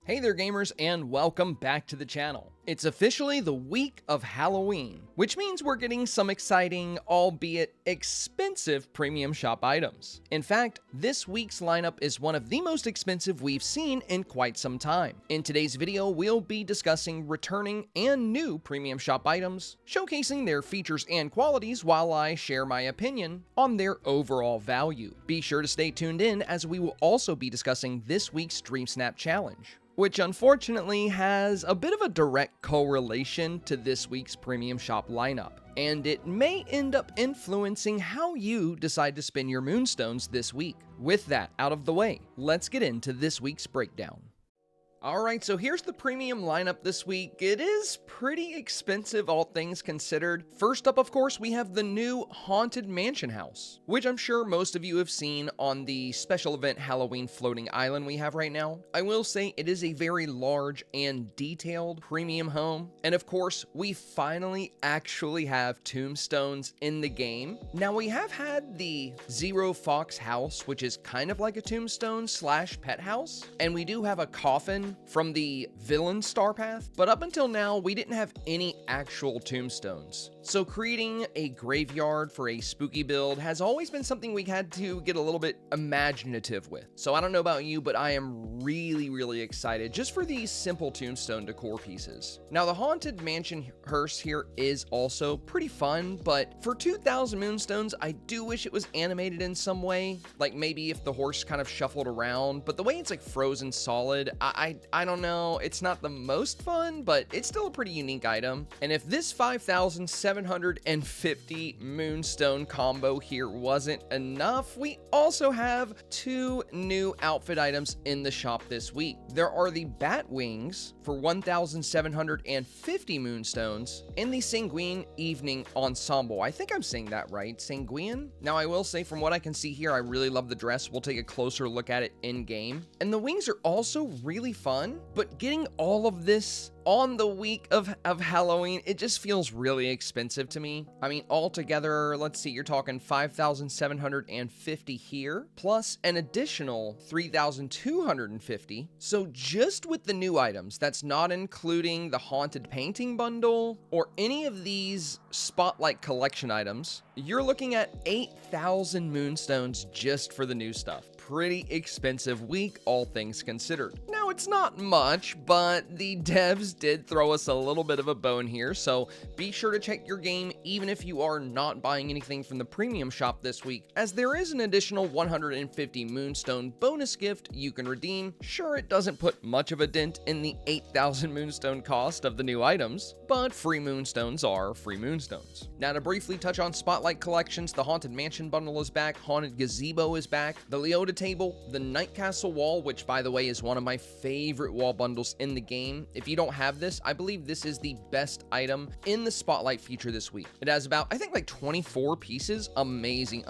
Hey there gamers, and welcome back to the channel. It's officially the week of Halloween, which means we're getting some exciting, albeit expensive premium shop items. In fact, this week's lineup is one of the most expensive we've seen in quite some time. In today's video, we'll be discussing returning and new premium shop items, showcasing their features and qualities while I share my opinion on their overall value. Be sure to stay tuned in as we will also be discussing this week's Dreamsnap challenge, which unfortunately has a bit of a direct correlation to this week's premium shop lineup, and it may end up influencing how you decide to spend your moonstones this week. With that out of the way, let's get into this week's breakdown. Alright, so here's the premium lineup this week. It is pretty expensive, all things considered. First up, of course, we have the new Haunted Mansion house, which I'm sure most of you have seen on the special event Halloween floating island we have right now. I will say it is a very large and detailed premium home, and of course, we finally actually have tombstones in the game. Now, we have had the Zero Fox house, which is kind of like a tombstone slash pet house, and we do have a coffin from the villain STARPATH, but up until now, we didn't have any actual tombstones. So creating a graveyard for a spooky build has always been something we had to get a little bit imaginative with. So I don't know about you, but I am really excited just for these simple tombstone decor pieces. Now, the Haunted Mansion hearse here is also pretty fun, but for 2,000 moonstones, I do wish it was animated in some way, like maybe if the horse kind of shuffled around, but the way it's like frozen solid, I don't know, it's not the most fun, but it's still a pretty unique item. And if this 5,750 moonstone combo here wasn't enough, we also have two new outfit items in the shop this week. There are the bat wings for 1,750 moonstones and the Sanguine Evening Ensemble. I think I'm saying that right, Sanguine? Now, I will say from what I can see here, I really love the dress. We'll take a closer look at it in game. And the wings are also really fun, but getting all of this on the week of Halloween, it just feels really expensive to me. I mean, altogether, let's see, you're talking 5,750 here, plus an additional 3,250. So just with the new items, that's not including the Haunted Painting Bundle or any of these Spotlight Collection items, you're looking at 8,000 moonstones just for the new stuff. Pretty expensive week, all things considered. Now, it's not much, but the devs did throw us a little bit of a bone here, so be sure to check your game even if you are not buying anything from the premium shop this week, as there is an additional 150 moonstone bonus gift you can redeem. Sure, it doesn't put much of a dent in the 8,000 moonstone cost of the new items, but free moonstones are free moonstones. Now, to briefly touch on Spotlight Collections, the Haunted Mansion Bundle is back, Haunted Gazebo is back, the Leota Table, the Night Castle Wall, which by the way is one of my favorite wall bundles in the game. If you don't have this, I believe this is the best item in the Spotlight feature this week. It has about, I think, like 24 pieces. Amazing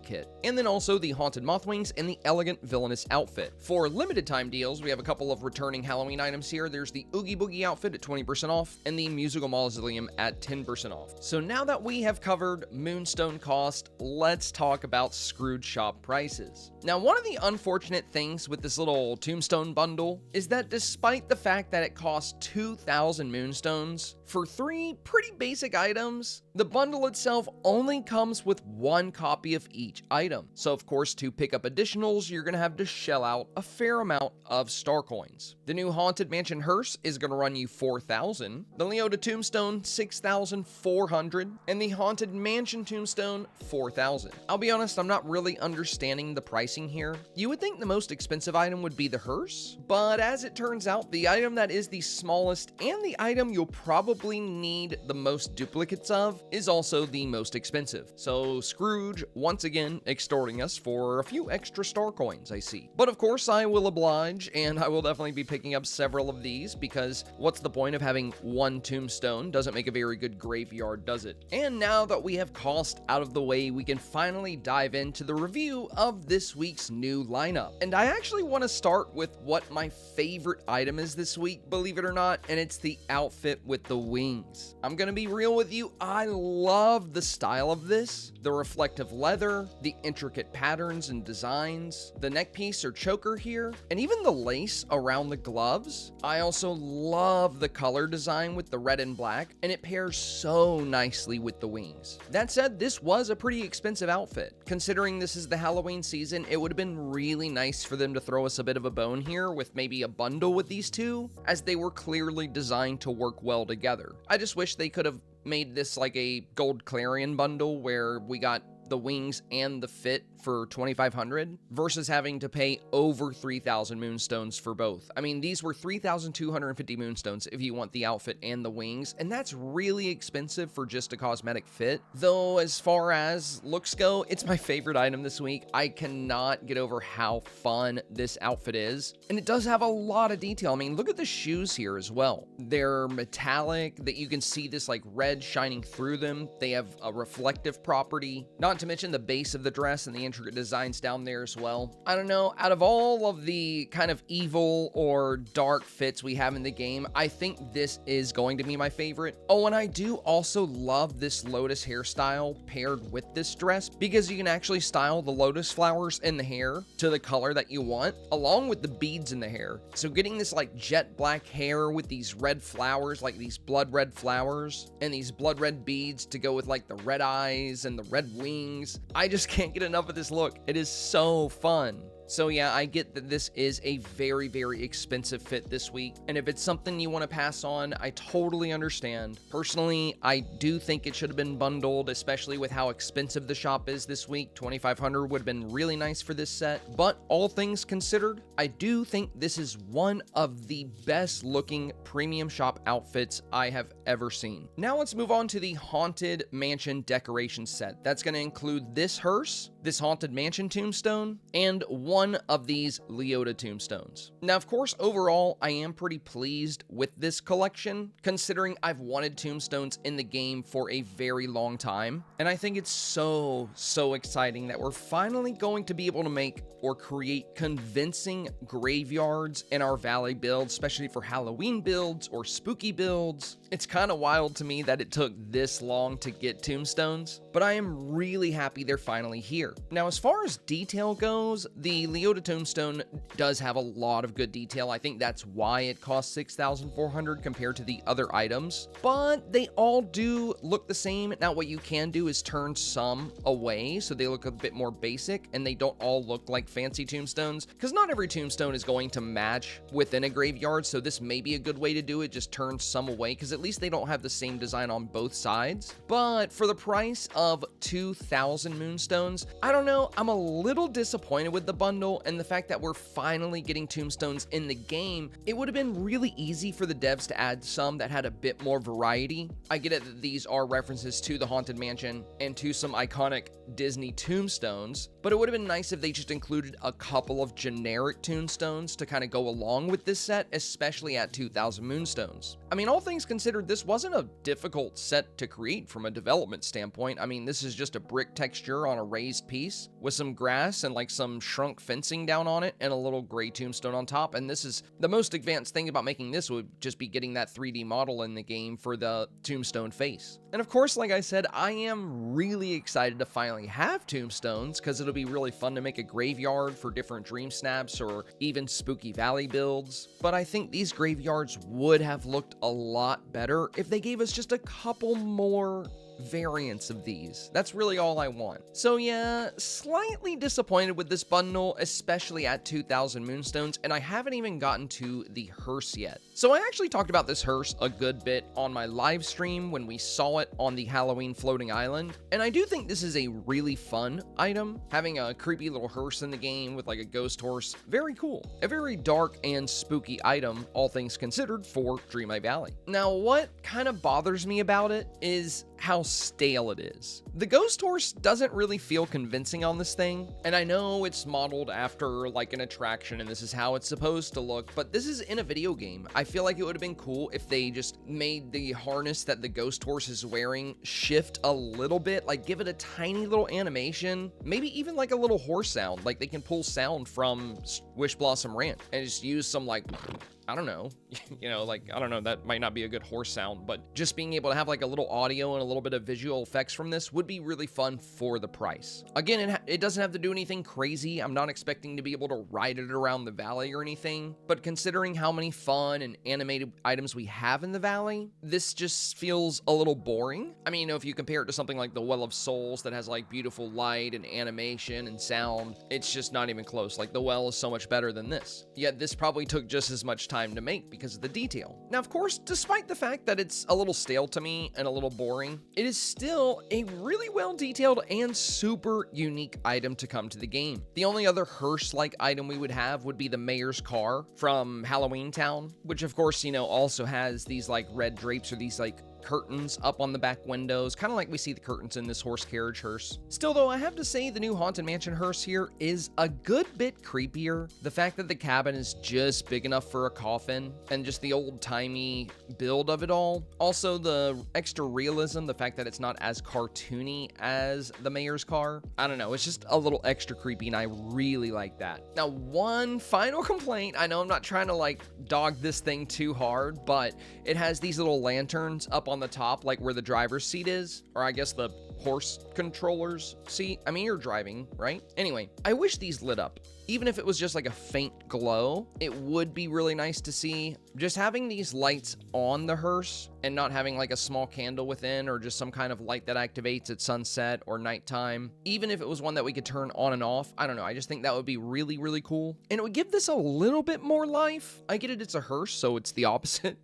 kit. And then also the Haunted Mothwings and the Elegant Villainous outfit. For limited time deals, we have a couple of returning Halloween items here. There's the Oogie Boogie outfit at 20% off and the Musical Mausoleum at 10% off. So now that we have covered moonstone cost, let's talk about Scrooge shop prices. Now, one of the unfortunate things with this little tombstone bundle is that despite the fact that it costs 2,000 moonstones for 3 pretty basic items, the bundle itself only comes with 1 copy of each item. So of course, to pick up additionals, you're gonna have to shell out a fair amount of star coins. The new Haunted Mansion hearse is gonna run you 4,000, the Leota Tombstone 6,400, and the Haunted Mansion Tombstone 4,000. I'll be honest, I'm not really understanding the pricing here. You would think the most expensive item would be the hearse, but as it turns out, the item that is the smallest and the item you'll probably need the most duplicates of is also the most expensive. So Scrooge, once again, extorting us for a few extra star coins, I see. But of course, I will oblige, and I will definitely be picking up several of these, because what's the point of having one tombstone? Doesn't make a very good graveyard, does it? And now that we have cost out of the way, we can finally dive into the review of this week's new lineup. And I actually want to start with what my favorite item is this week, believe it or not, and it's the outfit with the wings. I'm gonna be real with you, I love the style of this. The reflective leather, the intricate patterns and designs, the neck piece or choker here, and even the lace around the gloves. I also love the color design with the red and black, and it pairs so nicely with the wings. That said, this was a pretty expensive outfit. Considering this is the Halloween season, it would have been really nice for them to throw us a bit of a bone here with maybe a bundle with these two, as they were clearly designed to work well together. I just wish they could have made this like a gold clarion bundle where we got the wings and the fit for $2,500 versus having to pay over 3,000 moonstones for both. I mean, these were 3,250 moonstones if you want the outfit and the wings, and that's really expensive for just a cosmetic fit. Though, as far as looks go, it's my favorite item this week. I cannot get over how fun this outfit is, and it does have a lot of detail. I mean, look at the shoes here as well. They're metallic, that you can see this like red shining through them. They have a reflective property, not to mention the base of the dress and the intricate designs down there as well. I don't know, out of all of the kind of evil or dark fits we have in the game, I think this is going to be my favorite. Oh, and I do also love this lotus hairstyle paired with this dress, because you can actually style the lotus flowers in the hair to the color that you want, along with the beads in the hair. So getting this like jet black hair with these red flowers, like these blood red flowers, and these blood red beads to go with like the red eyes and the red wings. I just can't get enough of this look. It is so fun. So yeah, I get that this is a very, very expensive fit this week, and if it's something you want to pass on, I totally understand. Personally, I do think it should have been bundled, especially with how expensive the shop is this week. $2,500 would have been really nice for this set, but all things considered, I do think this is one of the best looking premium shop outfits I have ever seen. Now let's move on to the Haunted Mansion decoration set. That's going to include this hearse, this Haunted Mansion tombstone, and one of these Leota tombstones. Now, of course, overall, I am pretty pleased with this collection, considering I've wanted tombstones in the game for a very long time, and I think it's so exciting that we're finally going to be able to make or create convincing graveyards in our Valley build, especially for Halloween builds or spooky builds. It's kind of wild to me that it took this long to get tombstones, but I am really happy they're finally here. Now, as far as detail goes, the Leota tombstone does have a lot of good detail. I think that's why it costs $6,400 compared to the other items, but they all do look the same. Now, what you can do is turn some away so they look a bit more basic and they don't all look like fancy tombstones, because not every tombstone is going to match within a graveyard, so this may be a good way to do it. Just turn some away, because at least they don't have the same design on both sides. But for the price of 2,000 moonstones, I don't know, I'm a little disappointed with the bundle and the fact that we're finally getting tombstones in the game. It would have been really easy for the devs to add some that had a bit more variety. I get it that these are references to the Haunted Mansion and to some iconic Disney tombstones, but it would have been nice if they just included a couple of generic tombstones to kind of go along with this set, especially at 2,000 moonstones. I mean, all things considered, this wasn't a difficult set to create from a development standpoint. I mean, this is just a brick texture on a raised piece with some grass and like some shrunk fencing down on it and a little gray tombstone on top. And this is the most advanced thing about making this would just be getting that 3D model in the game for the tombstone face. And of course, like I said, I am really excited to finally have tombstones, because it'll be really fun to make a graveyard for different Dreamsnaps or even Spooky Valley builds. But I think these graveyards would have looked a lot better if they gave us just a couple more variants of these. That's really all I want. So yeah, slightly disappointed with this bundle, especially at 2,000 moonstones, and I haven't even gotten to the hearse yet. So I actually talked about this hearse a good bit on my live stream when we saw it on the Halloween floating island, and I do think this is a really fun item. Having a creepy little hearse in the game with like a ghost horse, very cool. A very dark and spooky item, all things considered, for Dreamlight Valley. Now, what kind of bothers me about it is how stale it is. The ghost horse doesn't really feel convincing on this thing, and I know it's modeled after like an attraction and this is how it's supposed to look, but this is in a video game. I feel like it would have been cool if they just made the harness that the ghost horse is wearing shift a little bit, like give it a tiny little animation, maybe even like a little horse sound, like they can pull sound from Wish Blossom Ranch and just use some like, I don't know, like, I don't know, that might not be a good horse sound, but just being able to have like a little audio and a little bit of visual effects from this would be really fun for the price. Again, it doesn't have to do anything crazy. I'm not expecting to be able to ride it around the valley or anything, but considering how many fun and animated items we have in the valley, this just feels a little boring. I mean, if you compare it to something like the Well of Souls that has like beautiful light and animation and sound, it's just not even close. Like the Well is so much better than this. Yet this probably took just as much time to make because of the detail. Now, of course, despite the fact that it's a little stale to me and a little boring, it is still a really well detailed and super unique item to come to the game. The only other hearse-like item we would have would be the mayor's car from Halloween Town, which of course, also has these like red drapes or these like curtains up on the back windows, kind of like we see the curtains in this horse carriage hearse. Still though, I have to say the new Haunted Mansion hearse here is a good bit creepier. The fact that the cabin is just big enough for a coffin and just the old-timey build of it all. Also the extra realism, the fact that it's not as cartoony as the mayor's car. I don't know, it's just a little extra creepy and I really like that. Now, one final complaint, I know I'm not trying to like dog this thing too hard, but it has these little lanterns up on the top, like where the driver's seat is, or I guess the horse controller's seat. I mean, you're driving, right? Anyway, I wish these lit up. Even if it was just like a faint glow, it would be really nice to see. Just having these lights on the hearse and not having like a small candle within or just some kind of light that activates at sunset or nighttime, even if it was one that we could turn on and off, I don't know, I just think that would be really, really cool. And it would give this a little bit more life. I get it, it's a hearse, so it's the opposite.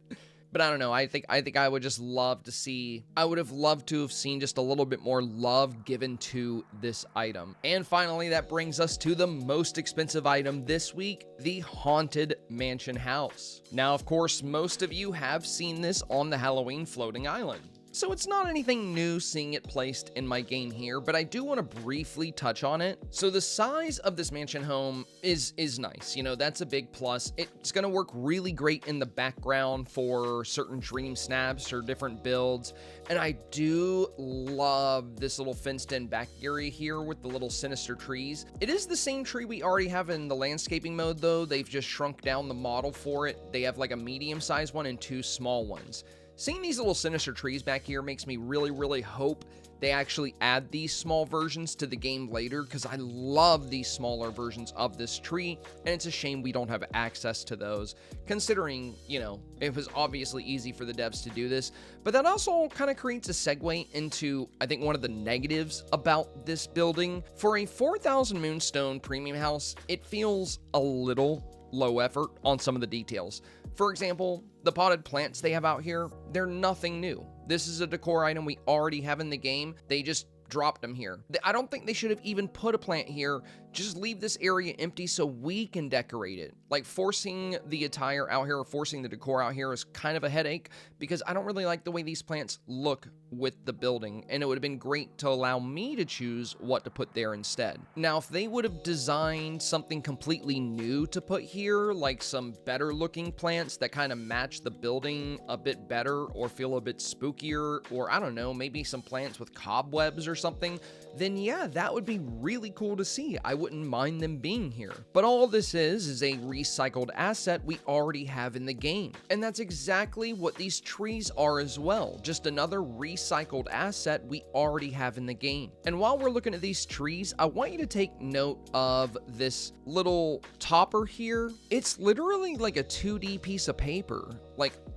But I don't know, I think I would just love to see, I would have loved to have seen just a little bit more love given to this item. And finally, that brings us to the most expensive item this week, the Haunted Mansion house. Now, of course, most of you have seen this on the Halloween floating island. So it's not anything new seeing it placed in my game here, but I do want to briefly touch on it. So the size of this mansion home is nice. That's a big plus. It's going to work really great in the background for certain dream snaps or different builds. And I do love this little fenced in back area here with the little sinister trees. It is the same tree we already have in the landscaping mode though. They've just shrunk down the model for it. They have like a medium sized one and two small ones. Seeing these little sinister trees back here makes me really, really hope they actually add these small versions to the game later, because I love these smaller versions of this tree, and it's a shame we don't have access to those, considering, it was obviously easy for the devs to do this. But that also kind of creates a segue into, I think, one of the negatives about this building. For a 4,000 Moonstone premium house, it feels a little low effort on some of the details. For example, the potted plants they have out here, they're nothing new. This is a decor item we already have in the game. They just dropped them here. I don't think they should have even put a plant here. Just leave this area empty so we can decorate it. Like forcing the attire out here or forcing the decor out here is kind of a headache because I don't really like the way these plants look with the building, and it would have been great to allow me to choose what to put there instead. Now, if they would have designed something completely new to put here, like some better looking plants that kind of match the building a bit better or feel a bit spookier, or I don't know, maybe some plants with cobwebs or something, then yeah, that would be really cool to see. I wouldn't mind them being here. But all this is a recycled asset we already have in the game. And that's exactly what these trees are as well. Just another recycled asset we already have in the game. And while we're looking at these trees, I want you to take note of this little topper here. It's literally like a 2D piece of paper.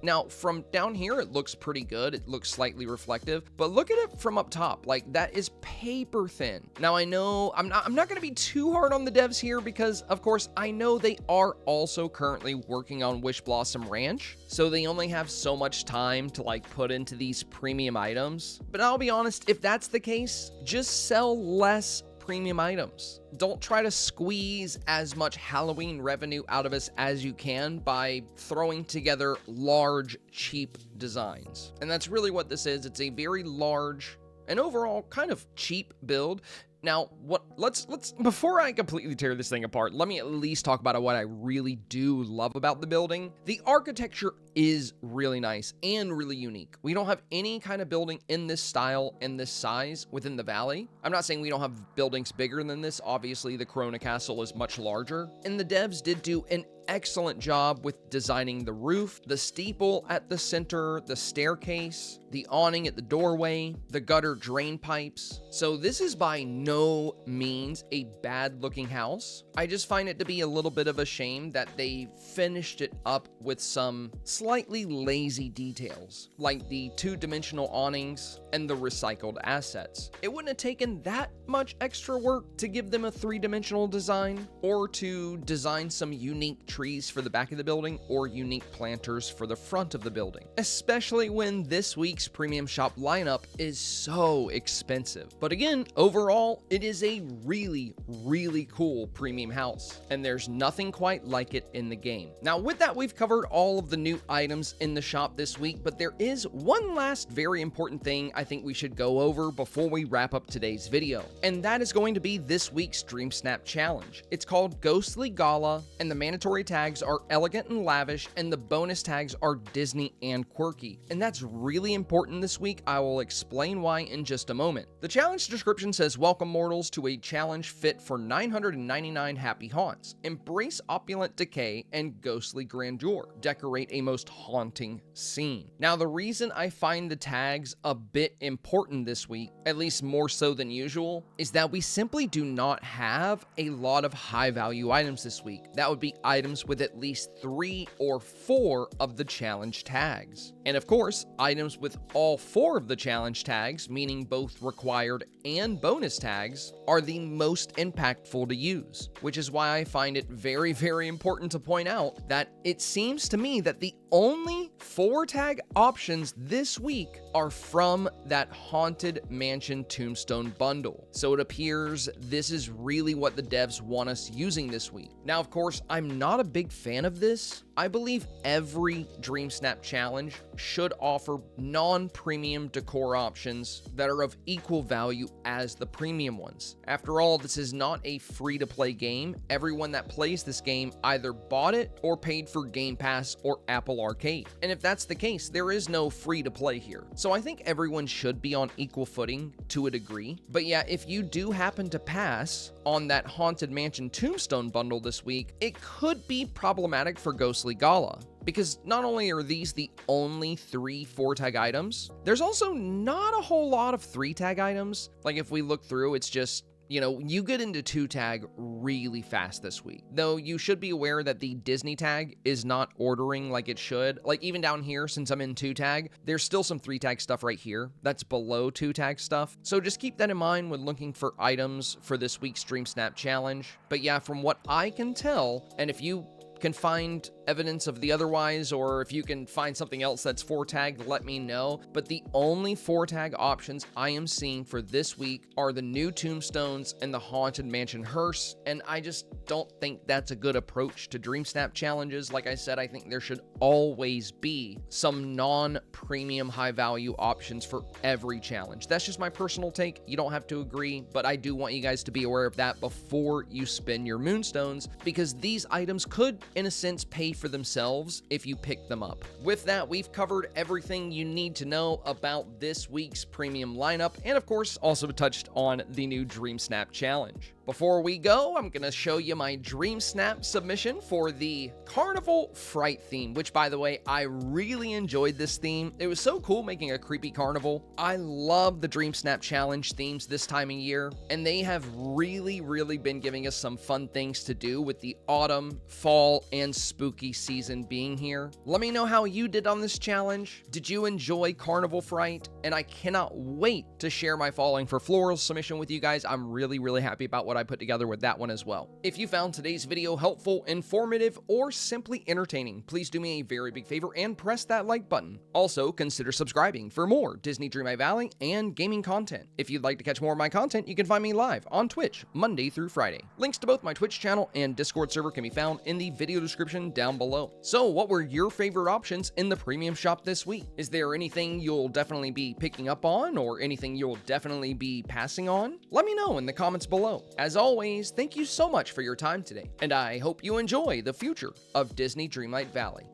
Now from down here, it looks pretty good. It looks slightly reflective, but look at it from up top. That is paper thin. Now I know I'm not going to be too hard on the devs here because of course I know they are also currently working on Wish Blossom Ranch. So they only have so much time to put into these premium items. But I'll be honest, if that's the case, just sell less premium items. Don't try to squeeze as much Halloween revenue out of us as you can by throwing together large, cheap designs. And that's really what this is. It's a very large and overall kind of cheap build. Now, let's before I completely tear this thing apart, let me at least talk about what I really do love about the building. The architecture is really nice and really unique. We don't have any kind of building in this style and this size within the valley. I'm not saying we don't have buildings bigger than this. Obviously, the Corona Castle is much larger. And the devs did do an excellent job with designing the roof, the steeple at the center, the staircase, the awning at the doorway, the gutter drain pipes. So this is by no means a bad looking house. I just find it to be a little bit of a shame that they finished it up with some slightly lazy details, like the two-dimensional awnings and the recycled assets. It wouldn't have taken that much extra work to give them a three-dimensional design, or to design some unique trees for the back of the building, or unique planters for the front of the building, especially when this week's premium shop lineup is so expensive. But again, overall, it is a really, really cool premium house, and there's nothing quite like it in the game. Now, with that, we've covered all of the new items in the shop this week, but there is one last very important thing I think we should go over before we wrap up today's video, and that is going to be this week's Dreamsnap challenge. It's called Ghostly Gala, and the mandatory tags are elegant and lavish, and the bonus tags are Disney and quirky. And that's really important this week. I will explain why in just a moment. The challenge description says, welcome mortals to a challenge fit for 999 happy haunts. Embrace opulent decay and ghostly grandeur. Decorate a most haunting scene. Now, the reason I find the tags a bit important this week, at least more so than usual, is that we simply do not have a lot of high value items this week. That would be items with at least 3 or 4 of the challenge tags. And of course, items with all 4 of the challenge tags, meaning both required and bonus tags, are the most impactful to use, which is why I find it very, very important to point out that it seems to me that the only 4 tag options this week are from that Haunted Mansion Tombstone bundle. So it appears this is really what the devs want us using this week. Now, of course, I'm not a big fan of this. I believe every Dreamsnap challenge should offer non-premium decor options that are of equal value as the premium ones. After all, this is not a free-to-play game. Everyone that plays this game either bought it or paid for Game Pass or Apple Arcade. And if that's the case, there is no free-to-play here. So I think everyone should be on equal footing to a degree. But yeah, if you do happen to pass on that Haunted Mansion Tombstone bundle this week, it could be problematic for Ghostly Gala, because not only are these the only 3 4-tag items, there's also not a whole lot of 3-tag items. Like if we look through, it's just, you know, you get into 2-tag really fast this week. Though you should be aware that the Disney tag is not ordering like it should. Like even down here, since I'm in 2-tag, there's still some 3-tag stuff right here that's below 2-tag stuff. So just keep that in mind when looking for items for this week's Dreamsnap challenge. But yeah, from what I can tell, and if you can find evidence of the otherwise, or if you can find something else that's 4-tagged, let me know. But the only 4-tag options I am seeing for this week are the new tombstones and the Haunted Mansion hearse, and I just don't think that's a good approach to Dreamsnap challenges. Like I said, I think there should always be some non-premium high-value options for every challenge. That's just my personal take. You don't have to agree, but I do want you guys to be aware of that before you spin your moonstones, because these items could, in a sense, pay for themselves if you pick them up. With that, we've covered everything you need to know about this week's premium lineup, and of course, also touched on the new Dreamsnap challenge. Before we go, I'm going to show you my Dreamsnap submission for the Carnival Fright theme, which, by the way, I really enjoyed this theme. It was so cool making a creepy carnival. I love the Dreamsnap challenge themes this time of year, and they have really been giving us some fun things to do with the autumn, fall, and spooky season being here. Let me know how you did on this challenge. Did you enjoy Carnival Fright? And I cannot wait to share my Falling for Floral submission with you guys. I'm really happy about what I put together with that one as well. If you found today's video helpful, informative, or simply entertaining, please do me a very big favor and press that like button. Also, consider subscribing for more Disney Dreamlight Valley and gaming content. If you'd like to catch more of my content, you can find me live on Twitch Monday through Friday. Links to both my Twitch channel and Discord server can be found in the video description down below. So what were your favorite options in the premium shop this week? Is there anything you'll definitely be picking up on or anything you'll definitely be passing on? Let me know in the comments below. As always, thank you so much for your time today, and I hope you enjoy the future of Disney Dreamlight Valley.